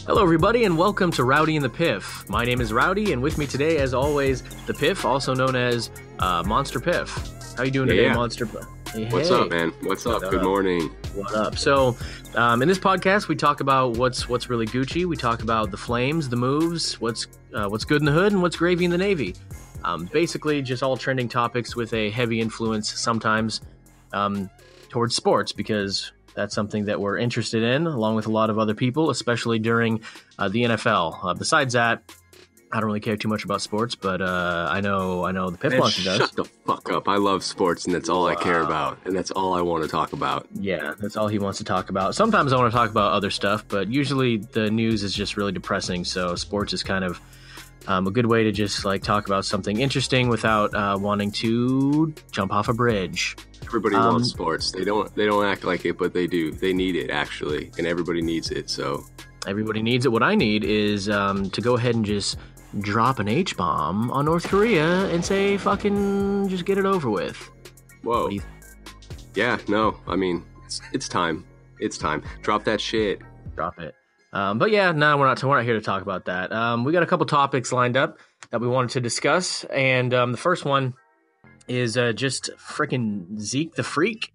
Hello, everybody, and welcome to Rowdy and the Piff. My name is Rowdy, and with me today, as always, the Piff, also known as Monster Piff. How you doing today, Monster Piff? Hey, what's up, man? What's up? Good morning. What up? So, in this podcast, we talk about what's really Gucci. We talk about the flames, the moves, what's good in the hood, and what's gravy in the Navy. Basically, just all trending topics with a heavy influence sometimes towards sports, because that's something that we're interested in, along with a lot of other people, especially during the NFL. Besides that, I don't really care too much about sports, but I know the Piff Monster does. Shut the fuck up. I love sports, and that's all I care about, and that's all I want to talk about. Yeah, that's all he wants to talk about. Sometimes I want to talk about other stuff, but usually the news is just really depressing, so sports is kind of a good way to just like talk about something interesting without wanting to jump off a bridge. Everybody wants sports. They don't act like it, but they do. They need it, actually, and everybody needs it. So everybody needs it. What I need is to go ahead and just drop an H-bomb on North Korea and say fucking just get it over with. Whoa. Yeah, no, I mean, it's time. It's time. Drop that shit. Drop it. But yeah, no, we're not here to talk about that. We got a couple topics lined up that we wanted to discuss, and the first one is just freaking Zeke the Freak,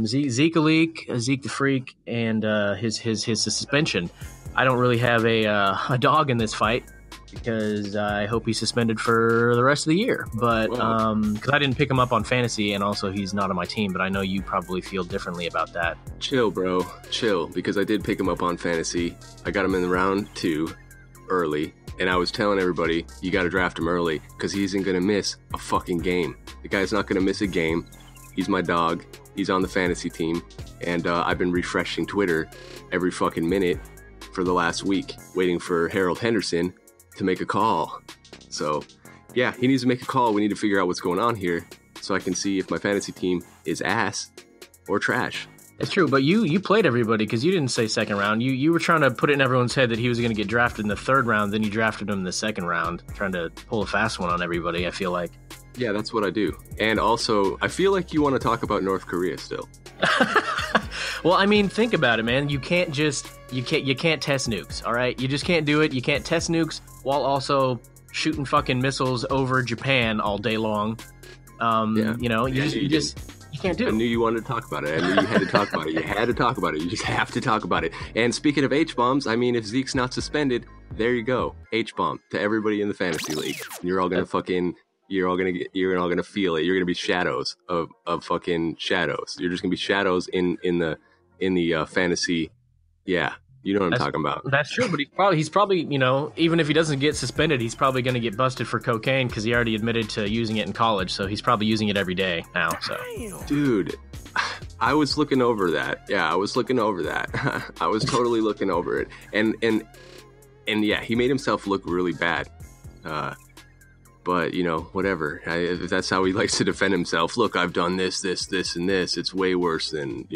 Zeke the Freak, and his suspension. I don't really have a dog in this fight because I hope he's suspended for the rest of the year. But because I didn't pick him up on fantasy, and also he's not on my team. But I know you probably feel differently about that. Chill, bro, chill. Because I did pick him up on fantasy. I got him in the round 2 early. And I was telling everybody, you got to draft him early because he isn't going to miss a fucking game. The guy's not going to miss a game. He's my dog. He's on the fantasy team. And I've been refreshing Twitter every fucking minute for the last week, waiting for Harold Henderson to make a call. So, yeah, he needs to make a call. We need to figure out what's going on here so I can see if my fantasy team is ass or trash. It's true, but you played everybody because you didn't say second round. You were trying to put it in everyone's head that he was going to get drafted in the third round, then you drafted him in the second round, trying to pull a fast one on everybody, I feel like. Yeah, that's what I do. And also, I feel like you want to talk about North Korea still. Well, I mean, think about it, man. You can't test nukes, all right? You just can't do it. You can't test nukes while also shooting fucking missiles over Japan all day long. You can't do it. I knew you wanted to talk about it. I knew you had to talk about it. You had to talk about it. You just have to talk about it. And speaking of H-bombs, I mean, if Zeke's not suspended, there you go. H-bomb to everybody in the fantasy league. You're all gonna you're all gonna feel it. You're gonna be shadows of fucking shadows. You're just gonna be shadows in the fantasy. Yeah. You know what I'm talking about. That's true, but he's probably, even if he doesn't get suspended, he's probably going to get busted for cocaine because he already admitted to using it in college. So he's probably using it every day now. So, dude, I was looking over that. Yeah, I was looking over that. I was totally looking over it, and yeah, he made himself look really bad. But whatever. If that's how he likes to defend himself. Look, I've done this, and this. It's way worse than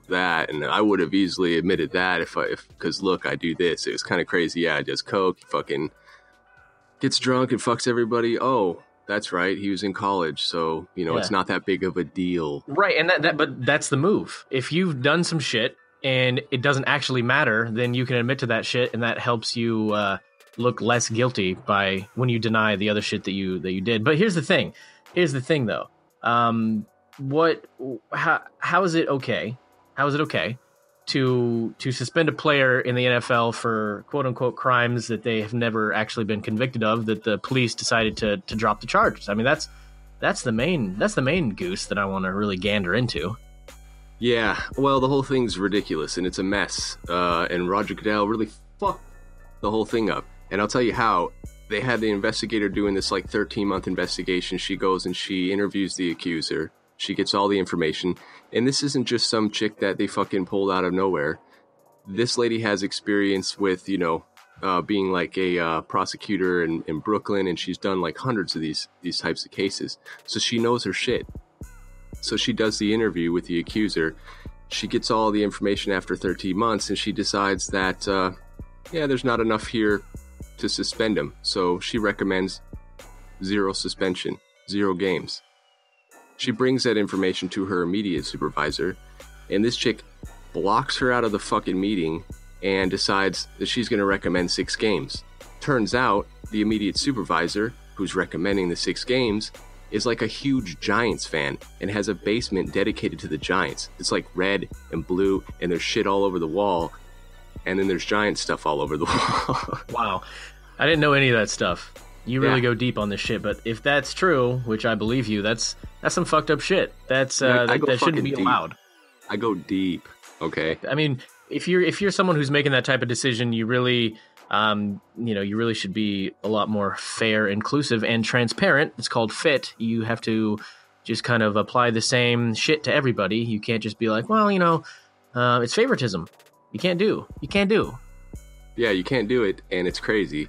that, and I would have easily admitted that because look, I do this. It was kind of crazy. Yeah, I just coke. He fucking gets drunk and fucks everybody. Oh, that's right. He was in college, so It's not that big of a deal. Right, and but that's the move. If you've done some shit and it doesn't actually matter, then you can admit to that shit, and that helps you look less guilty by when you deny the other shit that you did. But here's the thing though. How is it okay? How is it okay to suspend a player in the NFL for quote unquote crimes that they have never actually been convicted of, that the police decided to drop the charges? I mean, that's the main goose that I want to really gander into. Yeah, well, the whole thing's ridiculous and it's a mess. And Roger Goodell really fucked the whole thing up. And I'll tell you how. They had the investigator doing this 13-month investigation. She goes and she interviews the accuser. She gets all the information. And this isn't just some chick that they fucking pulled out of nowhere. This lady has experience with, being like a prosecutor in Brooklyn. And she's done hundreds of these types of cases. So she knows her shit. So she does the interview with the accuser. She gets all the information after 13 months. And she decides that, there's not enough here to suspend him, so she recommends 0 suspension, 0 games. She brings that information to her immediate supervisor, and this chick blocks her out of the fucking meeting and decides that she's going to recommend 6 games. Turns out the immediate supervisor who's recommending the 6 games is like a huge Giants fan and has a basement dedicated to the Giants. It's like red and blue, and there's shit all over the wall, and then there's Giant stuff all over the wall. Wow. I didn't know any of that stuff. You really go deep on this shit, but if that's true, which I believe you, that's some fucked up shit. That shouldn't be allowed. I go deep, okay? I mean, if you're someone who's making that type of decision, you really you really should be a lot more fair, inclusive, and transparent. It's called fit. You have to just kind of apply the same shit to everybody. You can't just be like, well, it's favoritism. You can't do. Yeah, you can't do it, and it's crazy.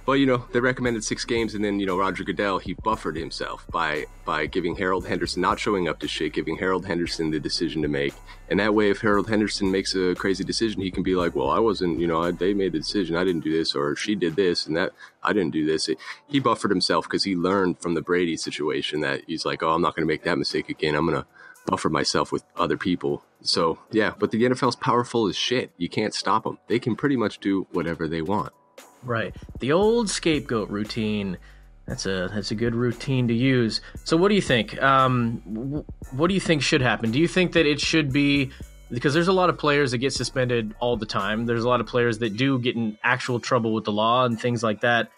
But, they recommended 6 games, and then, Roger Goodell, he buffered himself by giving Harold Henderson, not showing up to shit, giving Harold Henderson the decision to make. And that way, if Harold Henderson makes a crazy decision, he can be like, well, I wasn't, they made the decision, I didn't do this, or she did this, and that, I didn't do this. He buffered himself because he learned from the Brady situation that he's like, oh, I'm not going to make that mistake again. I'm going to buffer myself with other people. So, yeah, but the NFL's powerful as shit. You can't stop them. They can pretty much do whatever they want. Right. The old scapegoat routine. That's a good routine to use. So what do you think? What do you think should happen? Do you think that it should be, because there's a lot of players that get suspended all the time. There's a lot of players that do get in actual trouble with the law and things like that.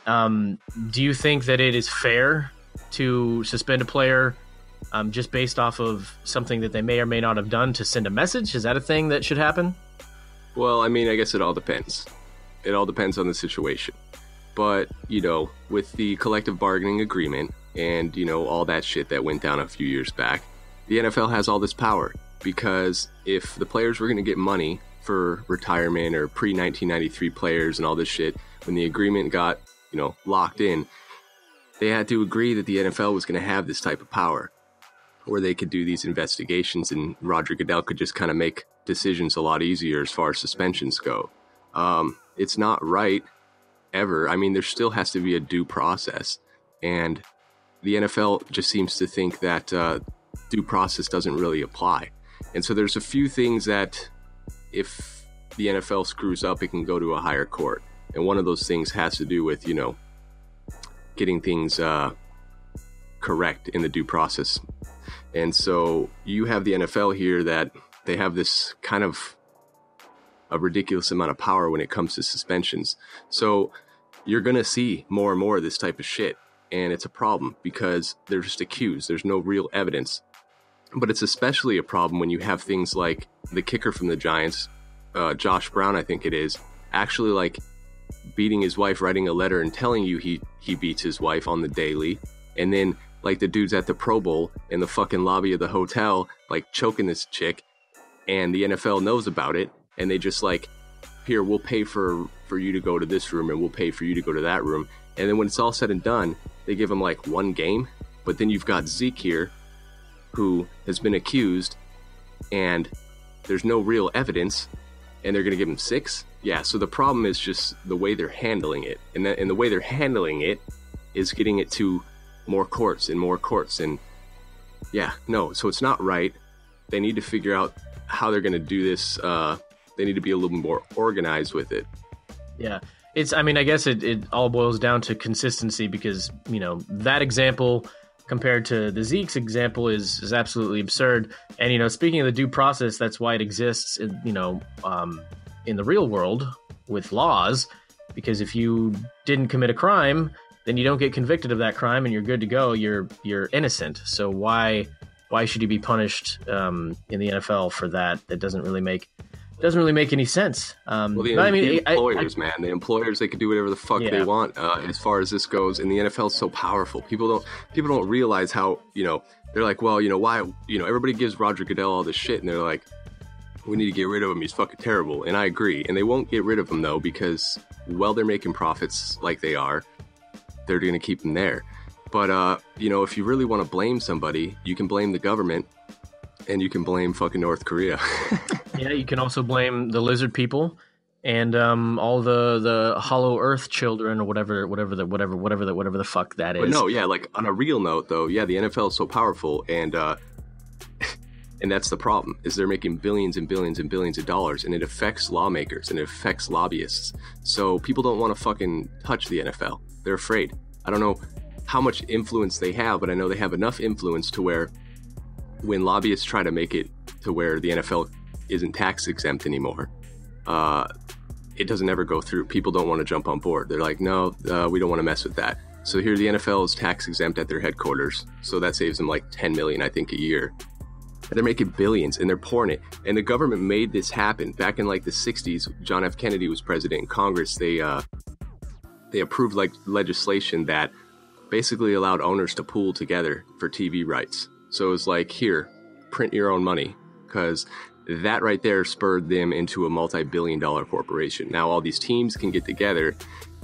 Do you think that it is fair to suspend a player just based off of something that they may or may not have done to send a message? Is that a thing that should happen? Well, I mean, I guess it all depends. It all depends on the situation. But, with the collective bargaining agreement and, all that shit that went down a few years back, the NFL has all this power. Because if the players were going to get money for retirement or pre-1993 players and all this shit, when the agreement got, locked in, they had to agree that the NFL was going to have this type of power where they could do these investigations, and Roger Goodell could just kind of make decisions a lot easier as far as suspensions go. It's not right ever. I mean, there still has to be a due process, and the NFL just seems to think that due process doesn't really apply. And so there's a few things that if the NFL screws up, it can go to a higher court. And one of those things has to do with, getting things correct in the due process. And so you have the NFL here that they have this kind of a ridiculous amount of power when it comes to suspensions. So you're going to see more and more of this type of shit. And it's a problem because they're just accused. There's no real evidence. But it's especially a problem when you have things like the kicker from the Giants, Josh Brown, I think it is, actually like beating his wife, writing a letter and telling you he beats his wife on the daily. And then like the dudes at the Pro Bowl in the fucking lobby of the hotel, like choking this chick, and the NFL knows about it. And they just like, here, we'll pay for you to go to this room and we'll pay for you to go to that room. And then when it's all said and done, they give him like 1 game. But then you've got Zeke here who has been accused and there's no real evidence and they're going to give him 6. Yeah. So the problem is just the way they're handling it. And the way they're handling it is getting it to more courts and more courts. And yeah, no. So it's not right. They need to figure out how they're going to do this. They need to be a little more organized with it. Yeah. I guess it all boils down to consistency because, that example compared to the Zeke's example is absolutely absurd. And, speaking of the due process, that's why it exists, in the real world with laws, because if you didn't commit a crime, then you don't get convicted of that crime and you're good to go. You're innocent. So why should you be punished in the NFL for that? That doesn't really make any sense. The employers, the employers, they can do whatever the fuck they want as far as this goes. And the NFL is so powerful. People don't realize how, they're like, well, why, everybody gives Roger Goodell all this shit. And they're like, we need to get rid of him. He's fucking terrible. And I agree. And they won't get rid of him though, because while they're making profits like they are, they're going to keep him there. But, if you really want to blame somebody, you can blame the government and you can blame fucking North Korea. Yeah, you can also blame the lizard people and all the Hollow Earth children or whatever the fuck that is. But no, yeah, like on a real note though, yeah, the NFL is so powerful and And that's the problem, is they're making billions and billions and billions of dollars, and it affects lawmakers and it affects lobbyists. So people don't want to fucking touch the NFL. They're afraid. I don't know how much influence they have, but I know they have enough influence to where when lobbyists try to make it to where the NFL isn't tax exempt anymore, it doesn't ever go through. People don't want to jump on board. They're like, no, we don't want to mess with that. So here the NFL is tax exempt at their headquarters. So that saves them like 10 million, I think, a year. They're making billions and they're pouring it. And the government made this happen. Back in like the 60s, John F. Kennedy was president in Congress. They approved like legislation that basically allowed owners to pool together for TV rights. So it was like, here, print your own money, because that right there spurred them into a multi-billion-dollar corporation. Now all these teams can get together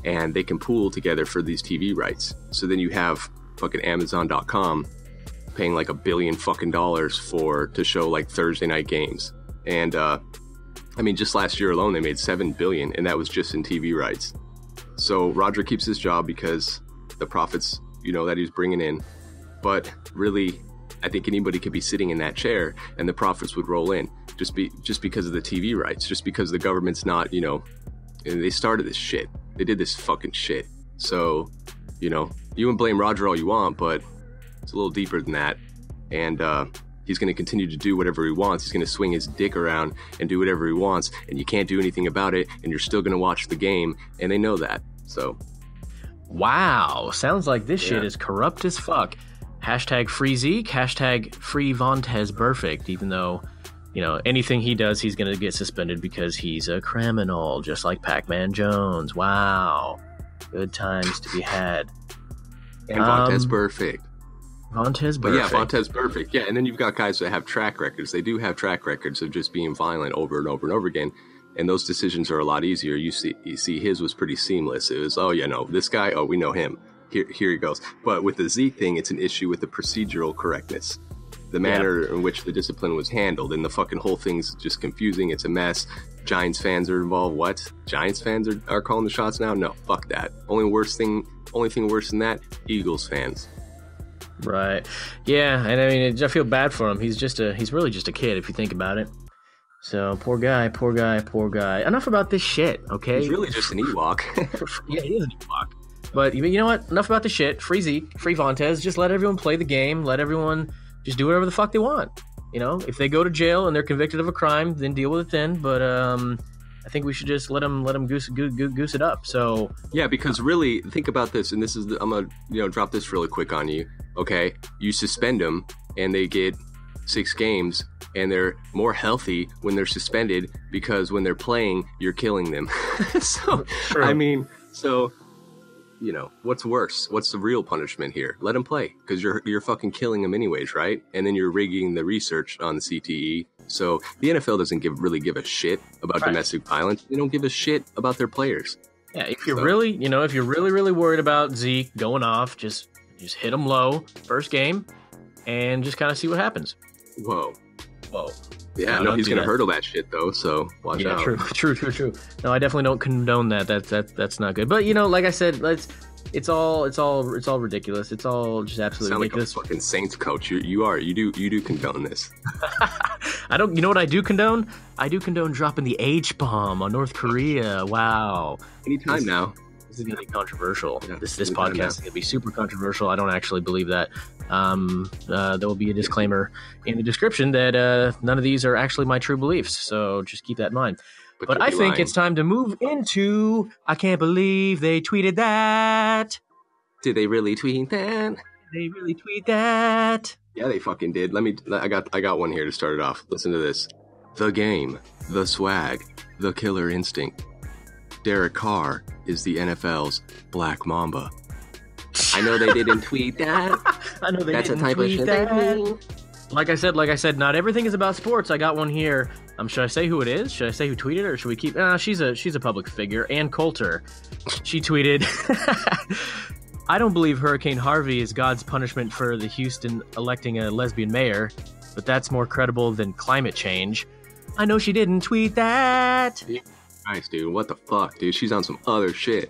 and they can pool together for these TV rights. So then you have fucking Amazon.com paying like $1 billion fucking dollars to show like Thursday night games. And I mean, just last year alone, they made $7 billion, and that was just in TV rights. So Roger keeps his job because the profits, that he's bringing in. But really, I think anybody could be sitting in that chair and the profits would roll in just because of the TV rights, just because the government's not, and they started this shit. They did this fucking shit. So, you can blame Roger all you want, but it's a little deeper than that. And he's going to continue to do whatever he wants. He's going to swing his dick around and do whatever he wants, and you can't do anything about it, and you're still going to watch the game, and they know that. So, wow, sounds like this shit is corrupt as fuck. Hashtag free Zeke, hashtag free Vontez Perfect, even though, anything he does, he's going to get suspended because he's a criminal, just like Pac-Man Jones. Wow. Good times to be had. And Vontez Perfect. Vontez Perfect. But yeah, Vontez Perfect. Yeah, and then you've got guys that have track records. They do have track records of just being violent over and over and over again. And those decisions are a lot easier. You see his was pretty seamless. It was, this guy, we know him. Here he goes. But with the Zeke thing, it's an issue with the procedural correctness. The manner in which the discipline was handled, and the fucking whole thing's just confusing. It's a mess. Giants fans are involved. What? Giants fans are calling the shots now? No, fuck that. Only thing worse than that, Eagles fans. Right. Yeah, and I mean, I feel bad for him. He's really just a kid if you think about it. So, poor guy. Enough about this shit, okay? He's really just an Ewok. Yeah, he is an Ewok. But you know what? Enough about the shit. Free Zeke, free Vontez. Just let everyone play the game. Let everyone just do whatever the fuck they want. If they go to jail and they're convicted of a crime, then deal with it then. But I think we should just let them goose it up. So yeah, because really, think about this, and I'm gonna drop this really quick on you. Okay, you suspend them, and they get 6 games, and they're more healthy when they're suspended because when they're playing, you're killing them. So true. I mean, what's worse? What's the real punishment here? Let them play, because you're fucking killing them anyways, right? And then you're rigging the research on the CTE. So the NFL doesn't really give a shit about domestic violence. They don't give a shit about their players. Yeah, if you're really worried about Zeke going off, just hit him low first game, and just kind of see what happens. Whoa. Yeah, no, he's gonna hurdle that shit though. So watch out. True. No, I definitely don't condone that. That's not good. But like I said, it's all ridiculous. It's all just absolutely ridiculous. Like a fucking Saints coach. You do condone this. I don't. You know what I do condone? I do condone dropping the H bomb on North Korea. Wow. Anytime now. This is going to be controversial. Yeah, this podcast is going to be super controversial. I don't actually believe that. There will be a disclaimer in the description that none of these are actually my true beliefs. So just keep that in mind. But I think it's time to move into I can't believe they tweeted that. Did they really tweet that? Yeah, they fucking did. I got one here to start it off. Listen to this. The game, the swag, the killer instinct. Derek Carr is the NFL's Black Mamba. I know they didn't tweet that. I know they That's didn't a type tweet of shit that. Like I said, not everything is about sports. I got one here. Should I say who it is? Should I say who tweeted it, or should we keep? She's a public figure. Ann Coulter. She tweeted, "I don't believe Hurricane Harvey is God's punishment for the Houston electing a lesbian mayor, but that's more credible than climate change. I know she didn't tweet that." Nice, dude. What the fuck, dude? She's on some other shit.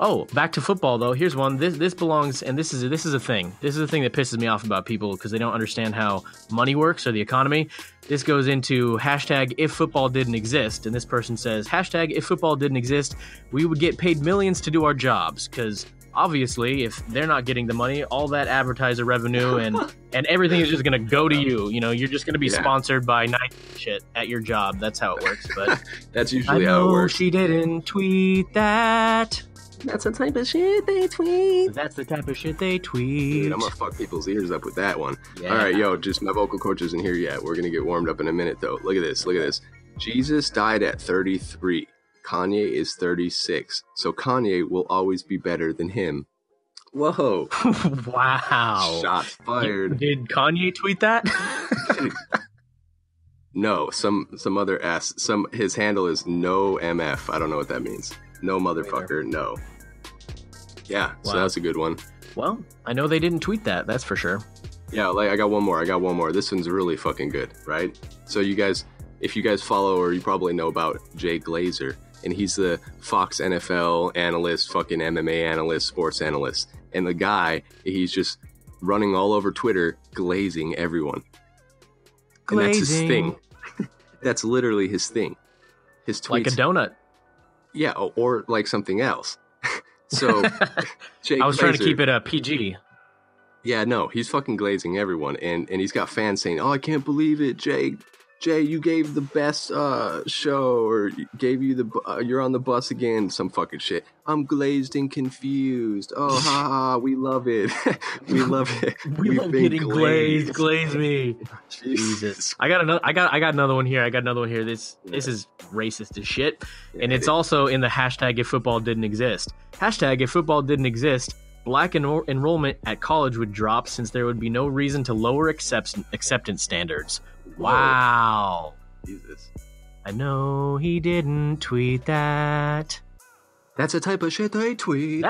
Oh, back to football though. Here's one. This belongs, and this is a thing. This is a thing that pisses me off about people because they don't understand how money works or the economy. This goes into hashtag if football didn't exist, and this person says hashtag if football didn't exist, we would get paid millions to do our jobs because obviously if they're not getting the money, all that advertiser revenue and everything is just gonna go to you. You know, you're just gonna be sponsored by Nike shit at your job. That's how it works. But that's usually how it works. She didn't tweet that. That's the type of shit they tweet. That's the type of shit they tweet. Dude, I'm gonna fuck people's ears up with that one. Yeah. All right, yo, just my vocal cords isn't here yet. We're gonna get warmed up in a minute, though. Look at this. Look at this. Jesus died at 33. Kanye is 36. So Kanye will always be better than him. Whoa. Wow. Shots fired. Did Kanye tweet that? No, some other ass. His handle is no MF. I don't know what that means. No motherfucker, no. Yeah, so that's a good one. Well, I know they didn't tweet that, that's for sure. Yeah, like I got one more. This one's really fucking good, right? So you guys, if you guys follow, or you probably know about Jay Glazer, and he's the Fox NFL analyst, fucking MMA analyst, sports analyst. And the guy, he's just running all over Twitter, glazing everyone. And that's his thing. That's literally his thing. His tweets. Like a donut. Yeah, or like something else. So, I was trying to keep it PG. Yeah, no, he's fucking glazing everyone, and he's got fans saying, "Oh, I can't believe it, Jay, you gave the best show, or gave you the you're on the bus again, some fucking shit. I'm glazed and confused. Oh, ha ha, we love it, we love it. We love getting glazed. Glaze me, Jesus. I got another one here. This is racist as shit, and it's also in the hashtag if football didn't exist. Hashtag if football didn't exist. Black enrollment at college would drop since there would be no reason to lower acceptance standards. Wow. Jesus. I know he didn't tweet that. That's the type of shit they tweet.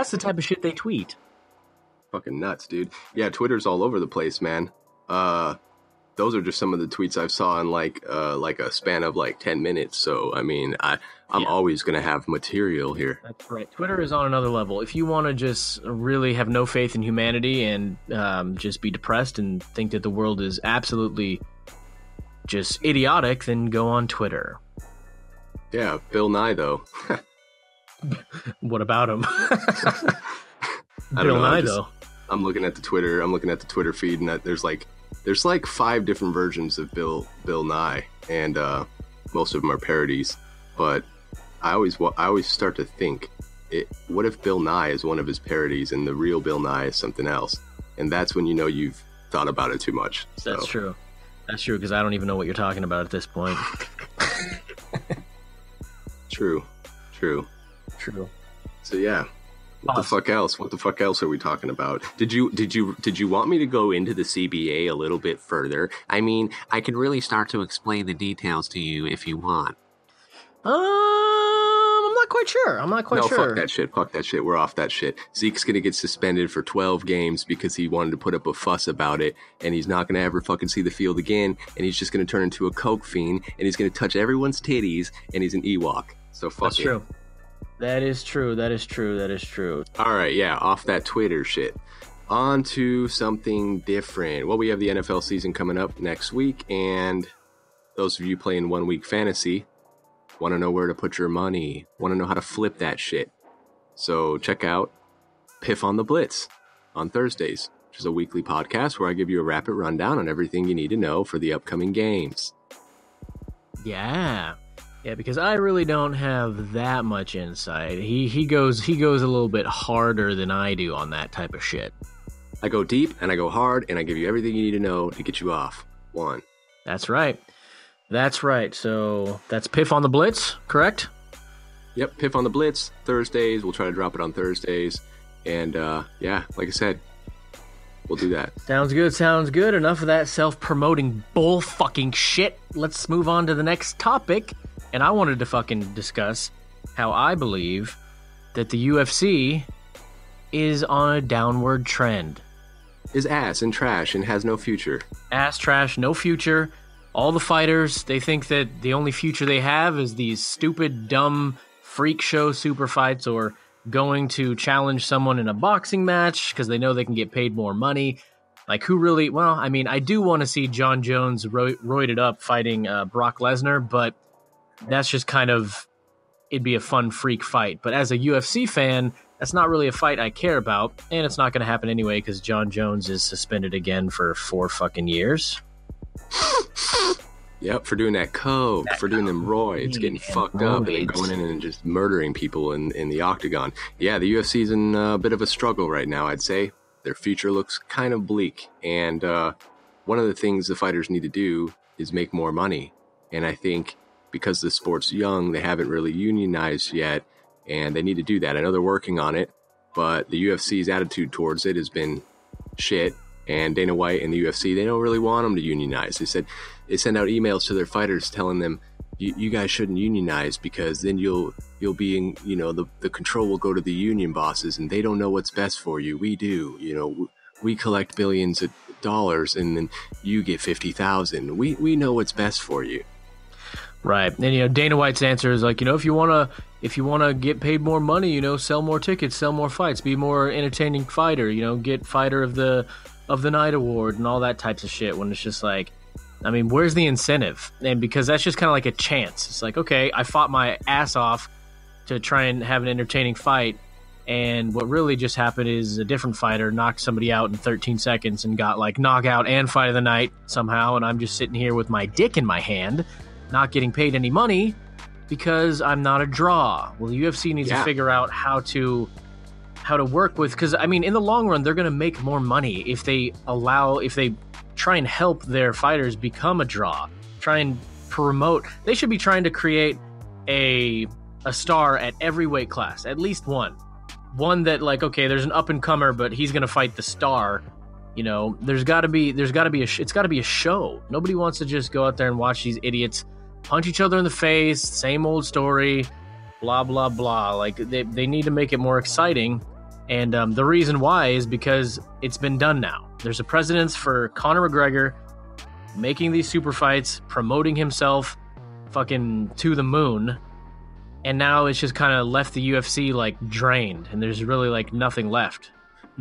Fucking nuts, dude. Yeah, Twitter's all over the place, man. Those are just some of the tweets I've saw in like a span of like 10 minutes. So, I mean, I'm always going to have material here. That's right. Twitter is on another level. If you want to just really have no faith in humanity and just be depressed and think that the world is absolutely just idiotic, then go on Twitter. Yeah, Bill Nye, though. What about him? Bill Nye, though. I'm looking at the Twitter feed, and there's like 5 different versions of Bill Nye, and most of them are parodies. But I always start to think, what if Bill Nye is one of his parodies and the real Bill Nye is something else? And that's when you know you've thought about it too much. So. That's true. That's true, because I don't even know what you're talking about at this point. True. So yeah. What the fuck else are we talking about? Did you want me to go into the CBA a little bit further? I mean, I can really start to explain the details to you if you want. I'm not quite sure. No, fuck that shit. We're off that shit. Zeke's gonna get suspended for 12 games because he wanted to put up a fuss about it, and he's not gonna ever fucking see the field again, and he's just gonna turn into a coke fiend, and he's gonna touch everyone's titties, and he's an Ewok. So fuck it. That's true. That is true. All right, yeah, off that Twitter shit. On to something different. Well, we have the NFL season coming up next week, and those of you playing 1 week fantasy want to know where to put your money, want to know how to flip that shit. So check out Piff on the Blitz on Thursdays, which is a weekly podcast where I give you a rapid rundown on everything you need to know for the upcoming games. Yeah, because I really don't have that much insight. He goes a little bit harder than I do on that type of shit. I go deep and I go hard and I give you everything you need to know to get you off. One. That's right. So that's Piff on the Blitz, correct? Yep, Piff on the Blitz, Thursdays. We'll try to drop it on Thursdays. And yeah, like I said, we'll do that. Sounds good. Enough of that self-promoting bull fucking shit. Let's move on to the next topic. And I wanted to fucking discuss how I believe that the UFC is on a downward trend. Is ass and trash and has no future. Ass, trash, no future. All the fighters, they think that the only future they have is these stupid, dumb, freak show super fights or going to challenge someone in a boxing match because they know they can get paid more money. Like, who really? Well, I mean, I do want to see John Jones roided up fighting Brock Lesnar, but that's just kind of, it'd be a fun freak fight. But as a UFC fan, that's not really a fight I care about, and it's not going to happen anyway because John Jones is suspended again for 4 fucking years. Yep, for doing that coke, for doing them roids, getting fucked up, and then going in and just murdering people in the octagon. Yeah, the UFC's in a bit of a struggle right now, I'd say. Their future looks kind of bleak, and one of the things the fighters need to do is make more money. And I think because the sport's young, they haven't really unionized yet, and they need to do that. I know they're working on it, but the UFC's attitude towards it has been shit. And Dana White and the UFC, they don't really want them to unionize. They said they send out emails to their fighters telling them, you guys shouldn't unionize because then you'll be in, the control will go to the union bosses and they don't know what's best for you. We do, we collect billions of dollars and then you get 50,000. We know what's best for you. Right. And, Dana White's answer is like, if you want to get paid more money, sell more tickets, sell more fights, be more entertaining fighter, get fighter of the night award and all that types of shit, when it's just like, I mean, where's the incentive? And because that's just kind of like a chance. It's like, okay, I fought my ass off to try and have an entertaining fight, and what really just happened is a different fighter knocked somebody out in 13 seconds and got like knockout and fight of the night somehow, and I'm just sitting here with my dick in my hand, not getting paid any money because I'm not a draw. Well, the UFC needs to figure out how to work with, because I mean, in the long run, they're going to make more money if they try and help their fighters become a draw, try and promote. They should be trying to create a star at every weight class, at least one that, like, okay, there's an up and comer, but he's going to fight the star. It's got to be a show. Nobody wants to just go out there and watch these idiots punch each other in the face, same old story, blah blah blah. Like, they need to make it more exciting. And the reason why is because it's been done now. There's a precedence for Conor McGregor making these super fights, promoting himself fucking to the moon. And now it's just kind of left the UFC like drained. And there's really like nothing left.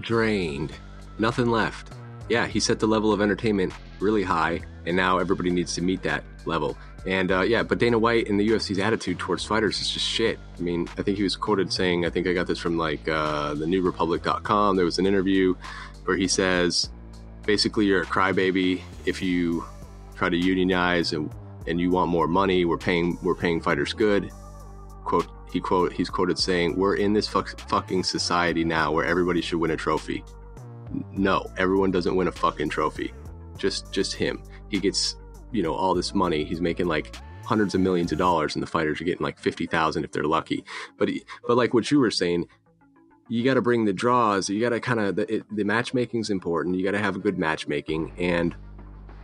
Drained. Nothing left. Yeah, he set the level of entertainment really high. And now everybody needs to meet that level. And but Dana White and the UFC's attitude towards fighters is just shit. I mean, I think he was quoted saying, I think I got this from like the newrepublic.com. There was an interview where he says, basically, you're a crybaby if you try to unionize and you want more money. We're paying fighters good. He's quoted saying, we're in this fucking society now where everybody should win a trophy. No, everyone doesn't win a fucking trophy. Just him. He gets all this money. He's making like hundreds of millions of dollars, and the fighters are getting like 50,000 if they're lucky. But like what you were saying, you got to bring the draws. You got to kind of the matchmaking's important. You got to have a good matchmaking, and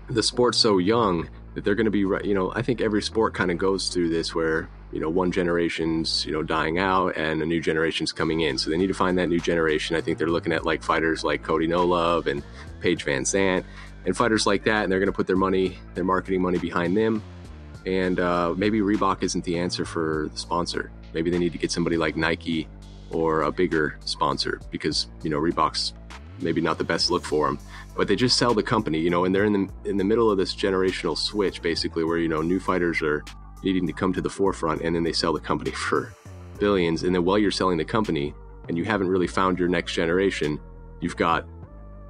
the sport's so young that they're going to be. I think every sport kind of goes through this where one generation's dying out and a new generation's coming in. So they need to find that new generation. I think they're looking at like fighters like Cody No Love and Paige Van Zandt. And fighters like that, and they're going to put their marketing money behind them. And maybe Reebok isn't the answer for the sponsor. Maybe they need to get somebody like Nike or a bigger sponsor, because Reebok's maybe not the best look for them. But they just sell the company, and they're in the middle of this generational switch, basically, where new fighters are needing to come to the forefront, and then they sell the company for billions. And then while you're selling the company, and you haven't really found your next generation, you've got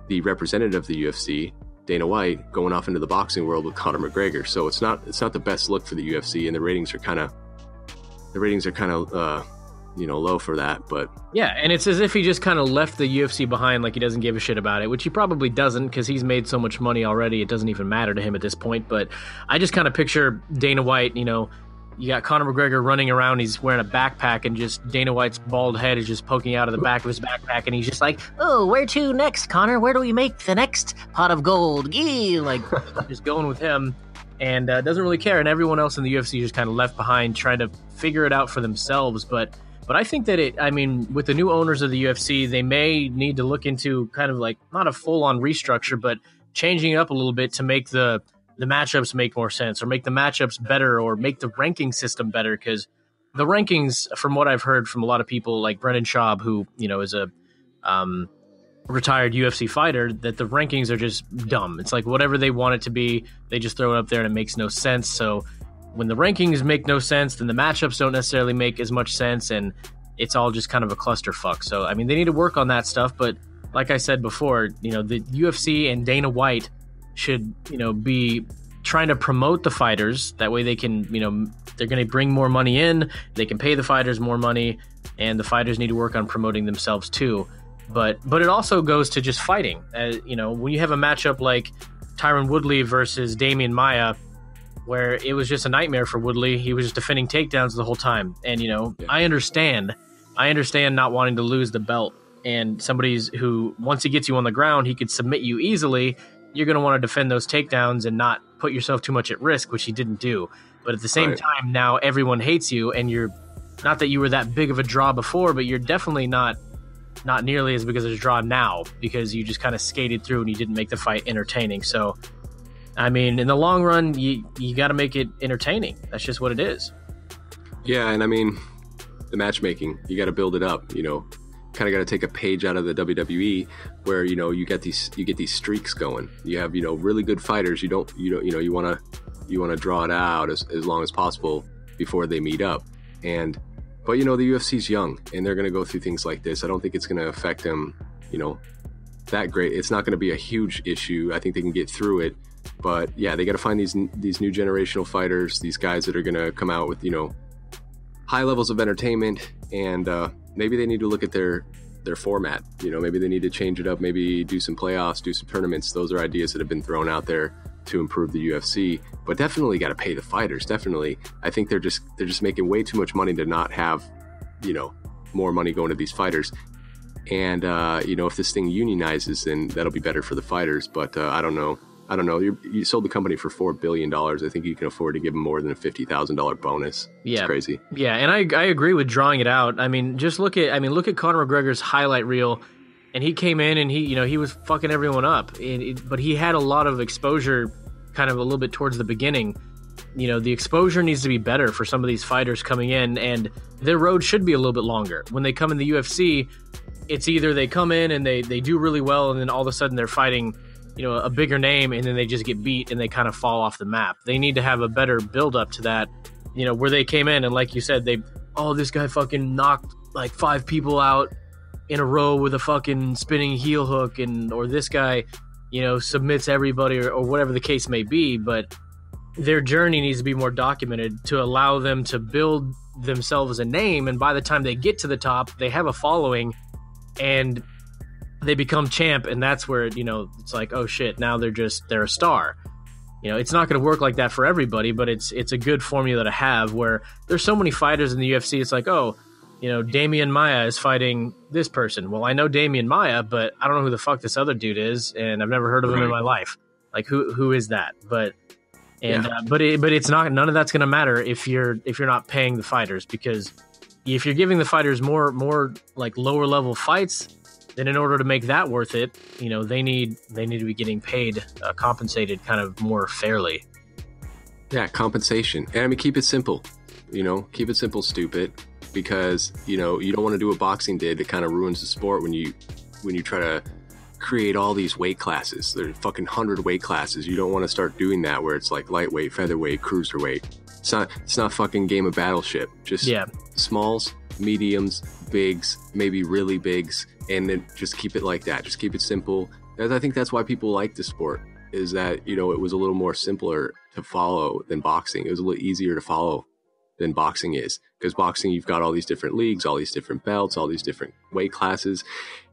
the representative of the UFC, Dana White, going off into the boxing world with Conor McGregor. So it's not the best look for the UFC, and the ratings are kind of low for that. But yeah, and it's as if he just kind of left the UFC behind, like he doesn't give a shit about it, which he probably doesn't, because he's made so much money already. It doesn't even matter to him at this point. But I just kind of picture Dana White, you got Conor McGregor running around, he's wearing a backpack, and just Dana White's bald head is just poking out of the back of his backpack, and he's just like, oh, where to next, Conor? Where do we make the next pot of gold? Gee! Like, just going with him, and doesn't really care. And everyone else in the UFC just kind of left behind, trying to figure it out for themselves. But I think that with the new owners of the UFC, they may need to look into kind of like, not a full-on restructure, but changing it up a little bit to make the matchups make more sense, or make the matchups better, or make the ranking system better. Because the rankings, from what I've heard from a lot of people like Brendan Schaub, who, you know, is a retired UFC fighter, that the rankings are just dumb. It's like whatever they want it to be, they just throw it up there and it makes no sense. So when the rankings make no sense, then the matchups don't necessarily make as much sense, and it's all just kind of a clusterfuck. So, I mean, they need to work on that stuff, but like I said before, you know, the UFC and Dana White should, you know, be trying to promote the fighters. That way they can, you know, they're going to bring more money in, they can pay the fighters more money, and the fighters need to work on promoting themselves too. But it also goes to just fighting. You know, when you have a matchup like Tyron Woodley versus Damian Maia, where it was just a nightmare for Woodley, he was just defending takedowns the whole time. And, you know, yeah. I understand not wanting to lose the belt. And somebody's who, once he gets you on the ground, he could submit you easily. You're going to want to defend those takedowns and not put yourself too much at risk, which he didn't do. But at the same time, now everyone hates you, and you're not that you were that big of a draw before, but you're definitely not nearly as big as a draw now, because you just kind of skated through and you didn't make the fight entertaining. So, I mean, in the long run, you got to make it entertaining. That's just what it is. Yeah, and I mean, the matchmaking, you got to build it up, you know. Kind of got to take a page out of the WWE, where, you know, you get these streaks going. You have, you know, really good fighters. You want to draw it out as long as possible before they meet up. But you know, the UFC's young, and they're going to go through things like this. I don't think it's going to affect them, you know, that great. It's not going to be a huge issue. I think they can get through it. But yeah, they got to find these new generational fighters, these guys that are going to come out with, you know, high levels of entertainment, and maybe they need to look at their format. You know, maybe they need to change it up, maybe do some playoffs, do some tournaments. Those are ideas that have been thrown out there to improve the UFC, but definitely got to pay the fighters. Definitely. I think they're just making way too much money to not have, you know, more money going to these fighters. And, you know, if this thing unionizes, then that'll be better for the fighters. But I don't know. You sold the company for $4 billion. I think you can afford to give them more than a $50,000 bonus. Yeah. It's crazy. Yeah, and I agree with drawing it out. I mean, just look at Conor McGregor's highlight reel, and he came in and he was fucking everyone up. But he had a lot of exposure kind of a little bit towards the beginning. You know, the exposure needs to be better for some of these fighters coming in, and their road should be a little bit longer. When they come in the UFC, it's either they come in and they do really well, and then all of a sudden they're fighting, you know, a bigger name, and then they just get beat and they kind of fall off the map. They need to have a better build up to that, you know, where they came in and, like you said, this guy fucking knocked like 5 people out in a row with a fucking spinning heel hook, or this guy, you know, submits everybody, or whatever the case may be. But their journey needs to be more documented to allow them to build themselves a name, and by the time they get to the top, they have a following and they become champ, and that's where, you know, it's like, oh shit, now they're a star. You know, it's not going to work like that for everybody, but it's a good formula to have, where there's so many fighters in the UFC. It's like, oh, you know, Damian Maia is fighting this person. Well, I know Damian Maia, but I don't know who the fuck this other dude is, and I've never heard of him in my life. Like, who is that? But it's not, none of that's going to matter if you're not paying the fighters, because if you're giving the fighters more like lower level fights, then in order to make that worth it, you know, they need to be getting paid, compensated kind of more fairly. Yeah, compensation. And I mean, keep it simple. You know, keep it simple, stupid. Because, you know, you don't want to do what boxing did. It kind of ruins the sport when you try to create all these weight classes. There's fucking 100 weight classes. You don't want to start doing that, where it's like lightweight, featherweight, cruiserweight. It's not fucking game of Battleship. Just smalls, mediums, bigs, maybe really bigs, and then just keep it like that. Just keep it simple. And I think that's why people like the sport, is that, you know, it was a little more simpler to follow than boxing. It was a little easier to follow than boxing is, because boxing, you've got all these different leagues, all these different belts, all these different weight classes,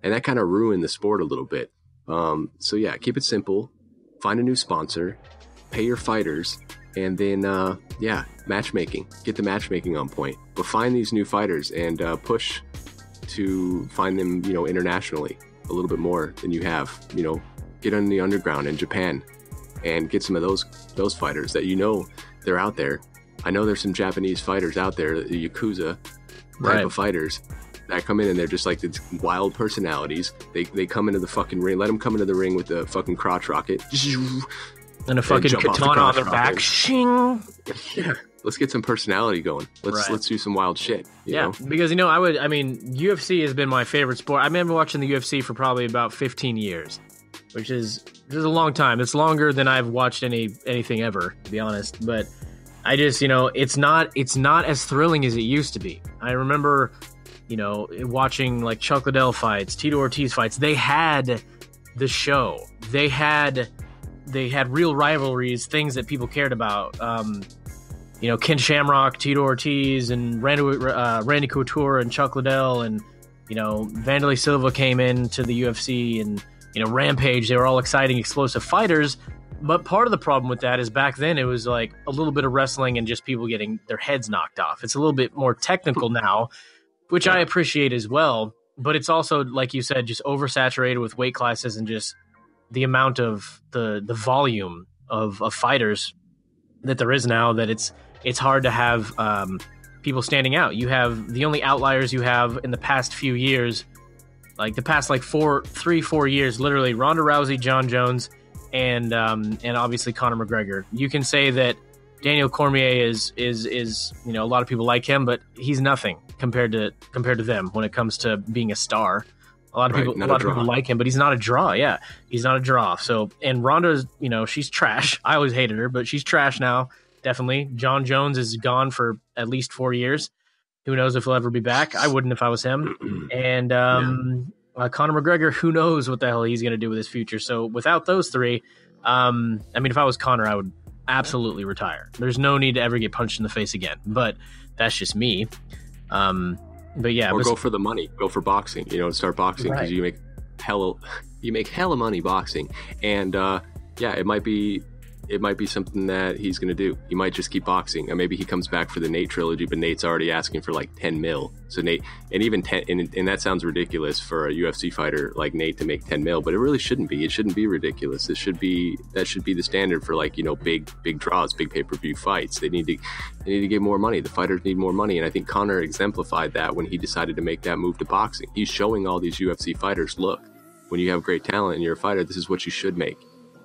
and that kind of ruined the sport a little bit. So yeah, keep it simple, find a new sponsor, pay your fighters, and then matchmaking, get the matchmaking on point, but find these new fighters and push to find them, you know, internationally a little bit more than you have. You know, get on the underground in Japan and get some of those fighters that, you know, they're out there. I know there's some Japanese fighters out there, the Yakuza type of fighters that come in, and they're just like these wild personalities. They come into the fucking ring. Let them come into the ring with the fucking crotch rocket. And a fucking katana on their back. Yeah. let's get some personality going. Let's do some wild shit. You know? Because UFC has been my favorite sport. I remember watching the UFC for probably about 15 years, which is a long time. It's longer than I've watched anything ever, to be honest. But I just, it's not as thrilling as it used to be. I remember, watching like Chuck Liddell fights, Tito Ortiz fights. They had the show. They had real rivalries, things that people cared about. Ken Shamrock, Tito Ortiz, and Randy Couture and Chuck Liddell, and Vanderlei Silva came into the UFC, and Rampage. They were all exciting, explosive fighters. But part of the problem with that is back then it was like a little bit of wrestling and just people getting their heads knocked off. It's a little bit more technical now, which I appreciate as well. But it's also, like you said, just oversaturated with weight classes and just the amount of the volume of fighters that there is now, that it's hard to have people standing out. You have the only outliers you have in the past few years, like the past 4 years, literally Ronda Rousey, John Jones, and obviously Conor McGregor. You can say that Daniel Cormier is a lot of people like him, but he's nothing compared to them when it comes to being a star. A lot of people like him, but he's not a draw. Yeah, he's not a draw. So, and Ronda's, she's trash. I always hated her, but she's trash now. Definitely. John Jones is gone for at least 4 years. Who knows if he'll ever be back? I wouldn't if I was him. And Conor McGregor, who knows what the hell he's going to do with his future. So without those three, if I was Conor, I would absolutely retire. There's no need to ever get punched in the face again. But that's just me. But yeah, go for the money. Go for boxing. Start boxing because you make hella money boxing. And it might be something that he's going to do. He might just keep boxing, and maybe he comes back for the Nate trilogy, but Nate's already asking for like 10 mil. So Nate, and even 10, and that sounds ridiculous for a UFC fighter like Nate to make 10 mil, but it really shouldn't be. It shouldn't be ridiculous. That should be the standard for big draws, big pay-per-view fights. They need to get more money. The fighters need more money, and I think Conor exemplified that when he decided to make that move to boxing. He's showing all these UFC fighters, look, when you have great talent and you're a fighter, this is what you should make.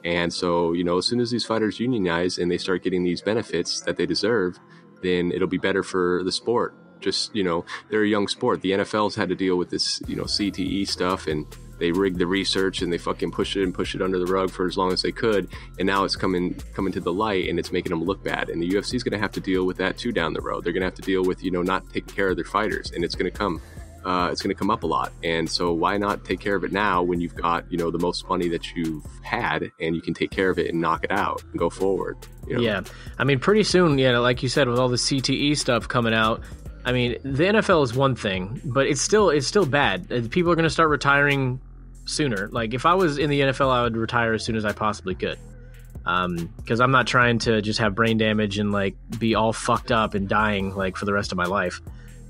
And so, as soon as these fighters unionize and they start getting these benefits that they deserve, then it'll be better for the sport. Just, they're a young sport. The NFL's had to deal with this, CTE stuff, and they rigged the research and they fucking push it under the rug for as long as they could. And now it's coming to the light, and it's making them look bad. And the UFC's going to have to deal with that too down the road. They're going to have to deal with, not taking care of their fighters, and it's going to come up a lot. And so why not take care of it now when you've got, the most money that you've had, and you can take care of it and knock it out and go forward. Yeah. Pretty soon, like you said, with all the CTE stuff coming out, the NFL is one thing, but it's still bad. People are going to start retiring sooner. Like if I was in the NFL, I would retire as soon as I possibly could. Because I'm not trying to just have brain damage and be all fucked up and dying for the rest of my life.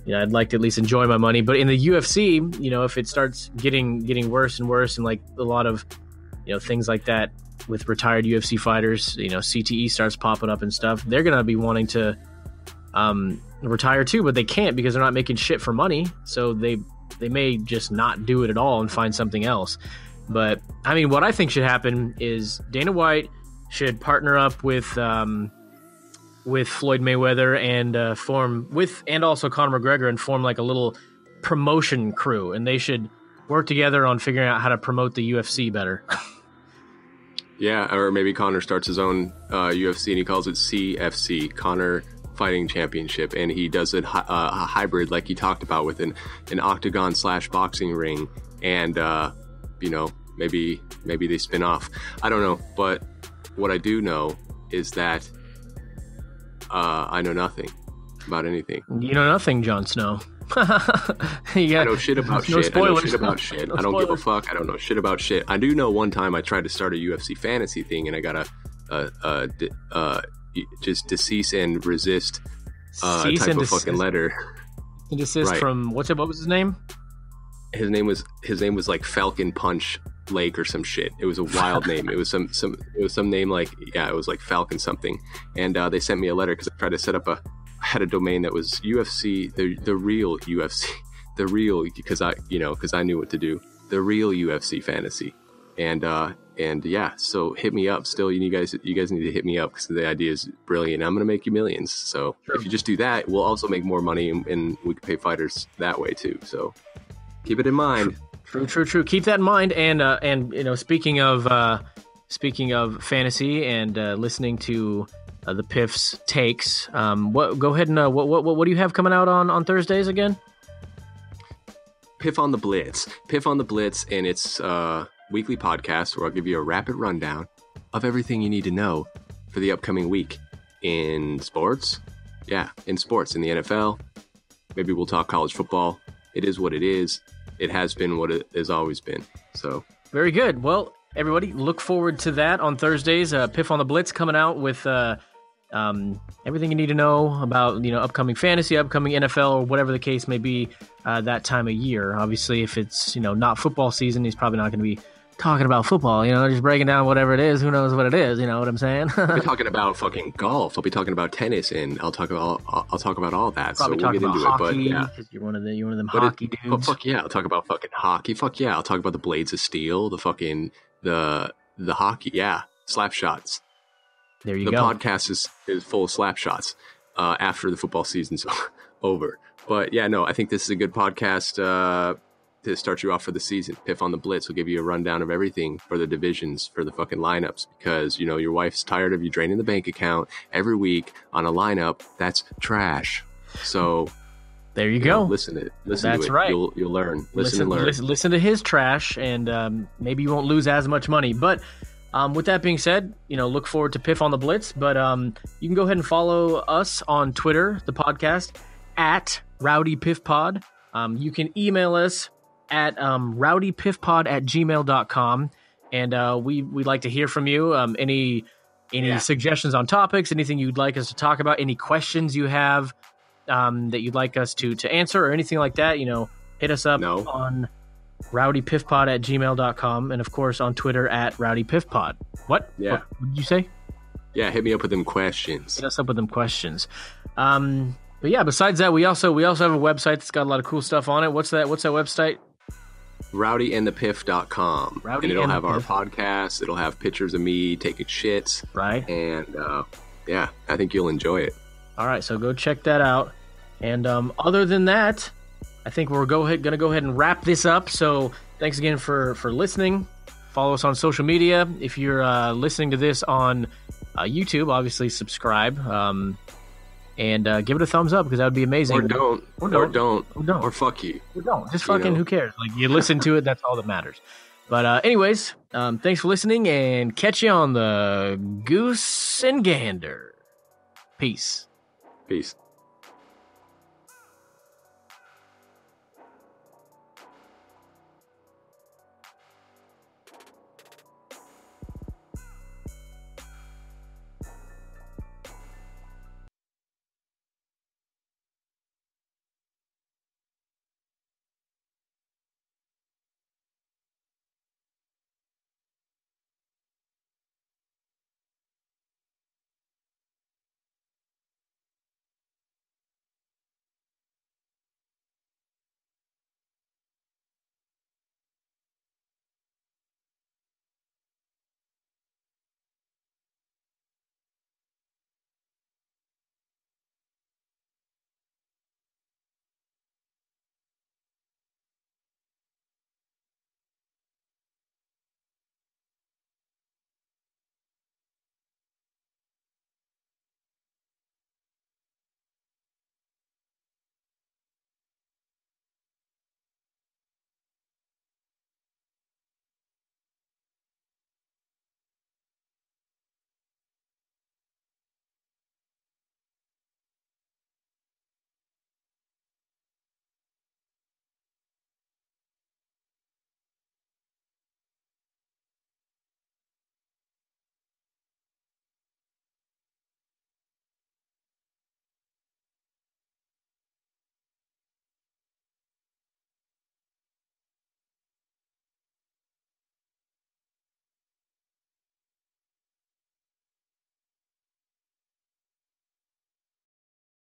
I'd like to at least enjoy my money. But in the UFC, if it starts getting worse and worse, and a lot of, things like that with retired UFC fighters, CTE starts popping up and stuff, they're going to be wanting to retire too, but they can't because they're not making shit for money. So they may just not do it at all and find something else. But what I think should happen is Dana White should partner up with Floyd Mayweather and also Conor McGregor and form a little promotion crew, and they should work together on figuring out how to promote the UFC better. Yeah, or maybe Conor starts his own UFC and he calls it CFC, Conor Fighting Championship, and he does a hybrid like he talked about with an octagon / boxing ring, and maybe they spin off. I don't know, but what I do know is that I know nothing about anything. You know nothing, Jon Snow. I know shit about shit. I know shit about shit. I don't give a fuck. I don't know shit about shit. I do know one time I tried to start a UFC fantasy thing, and I got a just cease and resist type of fucking letter. Desist from what was his name? His name was like Falcon Punch Lake or some shit. It was a wild name. It was some name it was like Falcon something. And they sent me a letter because I tried to set up I had a domain that was UFC, the real UFC, because I knew what to do, the real UFC fantasy. And And yeah, so hit me up. Still, you guys need to hit me up because the idea is brilliant. I'm going to make you millions. So if you just do that, we'll also make more money, and we can pay fighters that way too. So keep it in mind. True. Keep that in mind. And you know, speaking of fantasy and listening to the Piff's takes, go ahead and what do you have coming out on Thursdays again? Piff on the Blitz, and it's weekly podcast where I'll give you a rapid rundown of everything you need to know for the upcoming week in sports. Yeah, in sports, in the NFL. Maybe we'll talk college football. It is what it is. It has been what it has always been. So very good. Well, everybody, look forward to that on Thursdays. Piff on the Blitz coming out with everything you need to know about, you know, upcoming fantasy, upcoming NFL, or whatever the case may be that time of year. Obviously, if it's, you know, not football season, he's probably not going to be talking about football, you know, just breaking down whatever it is. Who knows what it is? You know what I'm saying? I'll be talking about fucking golf. I'll be talking about tennis, and I'll talk about all that. Probably so we'll get into hockey, it. But yeah, you're one of them hockey dudes. But fuck yeah, I'll talk about fucking hockey. Fuck yeah, I'll talk about the Blades of Steel, the fucking the hockey. Yeah, slap shots. There you go. The podcast is full of slap shots after the football season's over. But yeah, no, I think this is a good podcast to start you off for the season. Piff on the Blitz will give you a rundown of everything for the divisions, for the fucking lineups, because, you know, your wife's tired of you draining the bank account every week on a lineup that's trash. So there you go. Listen to it. That's right. You'll learn. Listen and learn. Listen to his trash, and maybe you won't lose as much money. But with that being said, you know, look forward to Piff on the Blitz. But you can go ahead and follow us on Twitter, the podcast, at Rowdy Piff Pod. You can email us at rowdypiffpod@gmail.com, and we'd like to hear from you. Any suggestions on topics, anything you'd like us to talk about, any questions you have that you'd like us to answer, or anything like that, you know, hit us up on rowdypiffpod@gmail.com, and of course on Twitter at rowdypiffpod. What? Yeah. What did you say? Yeah, hit me up with them questions. Hit us up with them questions. But yeah, besides that, we also have a website that's got a lot of cool stuff on it. What's that website? rowdyandthepiff.com. And it'll have our podcast. It'll have pictures of me taking shits. Right. And yeah, I think you'll enjoy it. All right, so go check that out. And other than that, I think we're going to go ahead and wrap this up. So thanks again for listening. Follow us on social media. If you're listening to this on YouTube, obviously subscribe. And give it a thumbs up, because that would be amazing. Or don't. Or fuck you. Or don't. Just fucking, who cares? Like, you listen to it, that's all that matters. But anyways, thanks for listening, and catch you on the Goose and Gander. Peace. Peace.